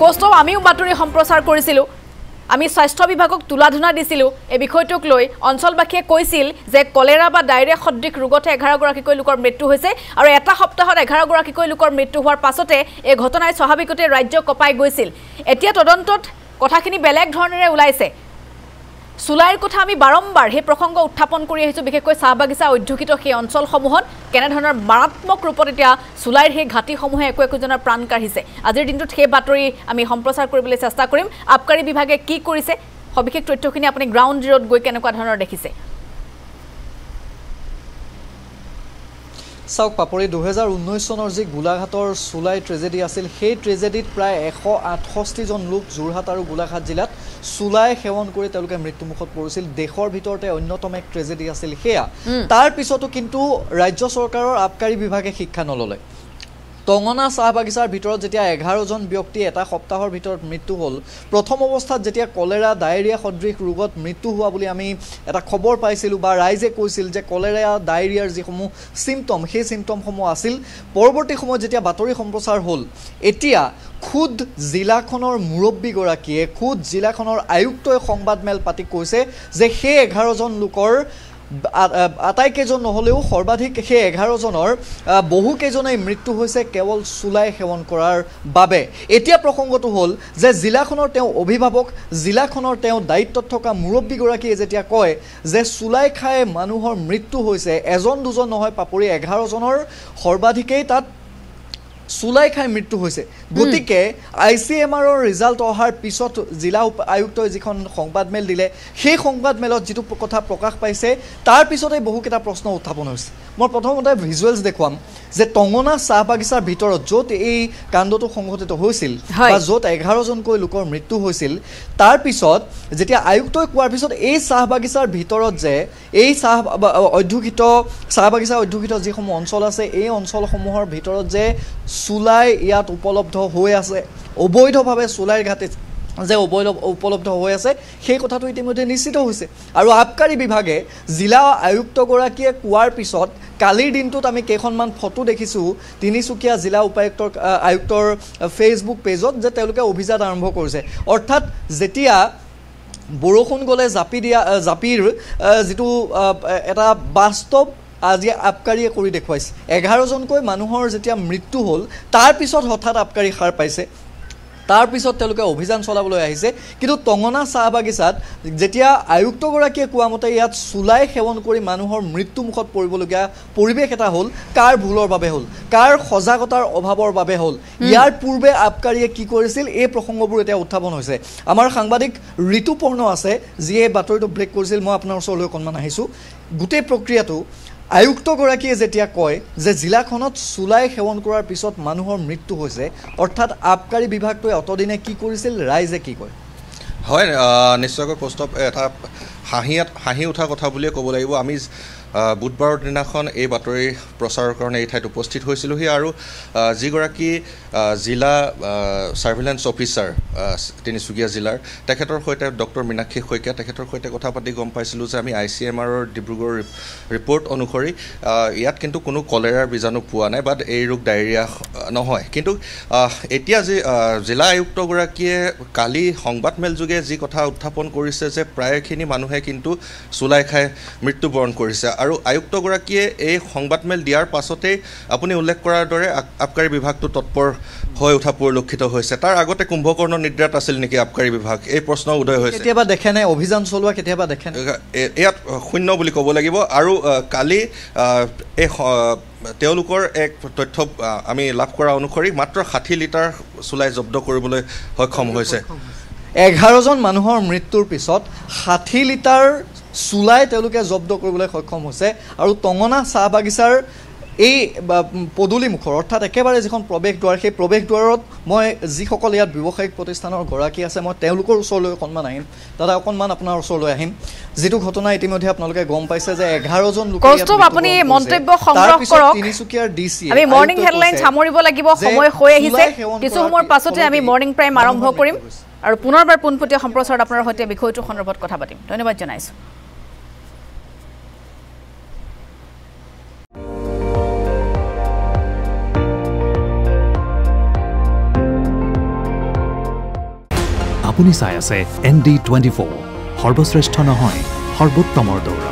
কৌস্তভ আমিও বাতৰি সম্প্ৰচাৰ কৰিছিলোঁ আমি স্বাস্থ্য বিভাগক তুলাধনা দিছিলোঁ এই বিষয়টোক লৈ অঞ্চলবাসীয়ে কৈছিল যে কলেৰা বা ডায়েৰিয়া সদৃশ ৰোগতে 11গৰাকীকৈ লোকৰ মৃত্যু হৈছে আৰু এটা সপ্তাহত 11গৰাকীকৈ লোকৰ মৃত্যু হোৱাৰ পাছতে এই ঘটনাই স্বাভাৱিকতে ৰাজ্য কপাই গৈছিল এতিয়া তদন্তত কথাখিনি বেলেগ ধৰণেৰে ওলাইছে সুলাইৰ কথা আমি বাৰম্বাৰ হে প্ৰসংগ উত্থাপন কৰি আহিছো বিশেষকৈ চাহবাগিচা অধ্যুষিত সেই অঞ্চলসমূহত কেনে ধৰণৰ মাৰাত্মক ৰূপত এতিয়া সুলাইৰ হে ঘাটিসমূহে একজনৰ প্ৰাণ কাঢ়িছে আজিৰ দিনটোত সেই বাতৰি আমি সম্প্ৰচাৰ কৰিবলৈ চেষ্টা কৰিম আবকাৰী বিভাগে কি কৰিছে সবিশেষ তথ্যখিনি আপুনি গ্ৰাউণ্ড জিৰোত গৈ কেনেকুৱা ধৰণৰ দেখিছে চাওক পাপৰি 2019 চনৰ যি গোলাঘাটৰ সুলাই ট্ৰেজেডি আছিল সেই ট্ৰেজেডিত প্ৰায় 168 জন লোক যোৰহাট আৰু গোলাঘাট জিলাত সুলাই সেৱন কৰি তেওঁলোকে মৃত্যুমুখত পৰিছিল দেশৰ ভিতৰতে অন্যতম এক ট্ৰেজেডি আছিল সেয়া তাৰ পিছতো কিন্তু ৰাজ্য চৰকাৰৰ আবকাৰী বিভাগে শিক্ষা নললে টঙনা চাহ বাগিচাৰ ভিতৰত যেতিয়া 11 জন ব্যক্তি এটা সপ্তাহৰ ভিতৰত মৃত্যু হ'ল প্ৰথম অৱস্থাত যেতিয়া কলেৰা ডায়েৰিয়া সদৃশ ৰোগত মৃত্যু হোৱা বুলি আমি এটা খবৰ পাইছিলোঁ বা ৰাইজে কৈছিল যে কলেৰা ডায়েৰিয়াৰ যিসমূহ সিম্পটম সেই সিম্পটমসমূহ আছিল পৰৱৰ্তী সময়ত যেতিয়া বাতৰি সম্প্ৰচাৰ হ'ল এতিয়া খুদ জিলাখনৰ মুৰব্বীগৰাকীয়ে খুদ জিলাখনৰ আয়ুক্তই সংবাদমেল পাতি কৈছে যে সেই 11 জন লোকৰ আটাইকেইজন নহলেও সৰ্বাধিক সেই 11 জনৰ বহুকেইজনেই মৃত্যু হৈছে কেৱল সুলাই সেৱন কৰাৰ বাবে এতিয়া প্ৰসংগটো হ'ল যে জিলাখনৰ তেওঁ অভিভাৱক জিলাখনৰ তেওঁ দায়িত্বত থকা মুৰব্বীগৰাকীয়ে যেতিয়া কয় যে সুলাই খাই মানুহৰ মৃত্যু হৈছে এজন দুজন নহয় পাপৰি 11 জনৰ সৰ্বাধিকেই তাত সুলাই খাই মৃত্যু হৈছে গতিকে আইসিএমআৰৰ ৰিজাল্ট অহাৰ পিছত জিলা আয়ুক্তই যিখন সংবাদমেল দিলে সেই সংবাদমেলত যেটো কথা প্ৰকাশ পাইছে তাৰ পিছতে বহুকেইটা প্ৰশ্ন উত্থাপন হৈছে মই প্ৰথমতে ভিজুৱেলছ দেখুৱাম যে টঙনা চাহ বাগিচাৰ ভিতৰত য'ত এই কাণ্ডটো সংঘটিত হৈছিল বা য'ত 11 জনকৈ লোকৰ মৃত্যু হৈছিল তাৰ পিছত যেতিয়া আয়ুক্তই কোৱাৰ পিছত এই চাহ বাগিচাৰ ভিতৰত যে এই চাহ বাগিচা অধ্যুষিত যিসমূহ অঞ্চল আছে এই অঞ্চলসমূহৰ ভিতৰত যে সুলাই ইয়াত উপলব্ধ হৈ আছে অবৈধভাৱে সুলাইৰ ঘাটে যে উপলব্ধ হৈ আছে সেই কথাটো ইতিমধ্যে নিশ্চিত হৈছে আৰু আবকাৰী বিভাগে জিলা আয়ুক্তগৰাকীয়ে কোৱাৰ পিছত কালিৰ দিনটোত আমি কেইখনমান ফটো দেখিছোঁ তিনিচুকীয়া জিলা উপায়ুক্তৰ আয়ুক্তৰ ফেচবুক পেজত যে তেওঁলোকে অভিযান আৰম্ভ কৰিছে অৰ্থাৎ যেতিয়া বৰষুণ গ'লে জাপিৰ যিটো এটা বাস্তৱ আজি আবকাৰীয়ে কৰি দেখুৱাইছে 11 জনকৈ মানুহৰ যেতিয়া মৃত্যু হ'ল তাৰ পিছত হঠাৎ আবকাৰী সাৰ পাইছে তাৰ পিছত তেওঁলোকে অভিযান চলাবলৈ আহিছে কিন্তু টঙনা চাহ বাগিচাত যেতিয়া আয়ুক্তগৰাকীয়ে কোৱা মতে ইয়াত সুলাই সেৱন কৰি মানুহৰ মৃত্যুমুখত পৰিবলগীয়া পৰিৱেশ এটা হ'ল কাৰ ভুলৰ বাবে হ'ল কাৰ সজাগতাৰ অভাৱৰ বাবে হ'ল ইয়াৰ পূৰ্বে আবকাৰীয়ে কি কৰিছিল এই প্ৰসংগবোৰ এতিয়া উত্থাপন হৈছে আমাৰ সাংবাদিক ঋতুপৰ্ণ আছে যিয়ে বাতৰিটো ব্ৰেক কৰিছিল মই আপোনাৰ ওচৰলৈ অকণমান আহিছোঁ গোটেই প্ৰক্ৰিয়াটো আয়ুক্তগৰাকীয়ে যেতিয়া কয় যে জিলাখনত সুলাই সেৱন কৰাৰ পিছত মানুহৰ মৃত্যু হৈছে অৰ্থাৎ আবকাৰী বিভাগটোৱে অতদিনে কি কৰিছিল ৰাইজে কি কয় হয় নিশ্চয়কৈ কৌস্তভ এটা হাঁহি উঠা কথা বুলিয়ে ক'ব লাগিব আমি বুধবাৰৰ দিনাখন এই বাতৰি প্ৰচাৰৰ কাৰণে এই ঠাইত উপস্থিত হৈছিলোহি আৰু যিগৰাকী জিলা সাৰ্ভিলেন্স অফিচাৰ তিনিচুকীয়া জিলাৰ তেখেতৰ সৈতে ডক্টৰ মীনাক্ষী শইকীয়া তেখেতৰ সৈতে কথা পাতি গম পাইছিলোঁ যে আমি আইচিএমআৰৰ ডিব্ৰুগড় ৰিপৰ্ট অনুসৰি ইয়াত কিন্তু কোনো কলেৰাৰ বীজাণু পোৱা নাই বা এই ৰোগ ডায়েৰিয়া নহয় কিন্তু এতিয়া যি জিলা আয়ুক্তগৰাকীয়ে কালি সংবাদমেলযোগে যি কথা উত্থাপন কৰিছে যে প্ৰায়খিনি মানুহে কিন্তু সুলাই খাই মৃত্যুবৰণ কৰিছে আৰু আয়ুক্তগৰাকীয়ে এই সংবাদমেল দিয়াৰ পাছতেই আপুনি উল্লেখ কৰাৰ দৰে আবকাৰী বিভাগটো তৎপৰ হৈ উঠা পৰিলক্ষিত হৈছে তাৰ আগতে কুম্ভকৰ্ণ নিদ্ৰাত আছিল নেকি আবকাৰী বিভাগ এই প্ৰশ্ন উদয় হৈছে কেতিয়াবা দেখে নাই অভিযান চলোৱা কেতিয়াবা দেখে ইয়াত শূন্য বুলি ক'ব লাগিব আৰু কালি এই তেওঁলোকৰ এক তথ্য আমি লাভ কৰা অনুসৰি মাত্ৰ 60 লিটাৰ সুলাই জব্দ কৰিবলৈ সক্ষম হৈছে 11 জন মানুহৰ মৃত্যুৰ পিছত 60 লিটাৰ সুলাই তেওঁলোকে জব্দ কৰিবলৈ সক্ষম হৈছে আৰু টঙনা চাহ বাগিচাৰ এই পদূলিমুখৰ অৰ্থাৎ একেবাৰে যিখন প্ৰৱেশদ্বাৰ সেই প্ৰৱেশদ্বাৰত মই যিসকল ইয়াত ব্যৱসায়িক প্ৰতিষ্ঠানৰ গৰাকী আছে মই তেওঁলোকৰ ওচৰলৈ অকণমান আহিম দাদা অকণমান আপোনাৰ ওচৰলৈ আহিম যেটো ঘটনা ইতিমধ্যে আপোনালোকে গম পাইছে যে 11 জন লোক কৌস্তভ আপুনি মন্তব্য সংগ্ৰহ কৰক তিনিচুকীয়াৰ ডিসি আমি মৰ্নিং হেডলাইন সামৰিব লাগিব সময় হৈ আহিছে কিছু সময়ৰ পাছতে আমি মৰ্নিং প্ৰাইম আৰম্ভ কৰিম আৰু পুনৰবাৰ পোনপটীয়া সম্প্ৰচাৰত আপোনাৰ সৈতে বিষয়টো সন্দৰ্ভত কথা পাতিম ধন্যবাদ জনাইছো আপুনি চাই আছে ND24 সৰ্বশ্ৰেষ্ঠ নহয় সৰ্বোত্তমৰ দৌৰ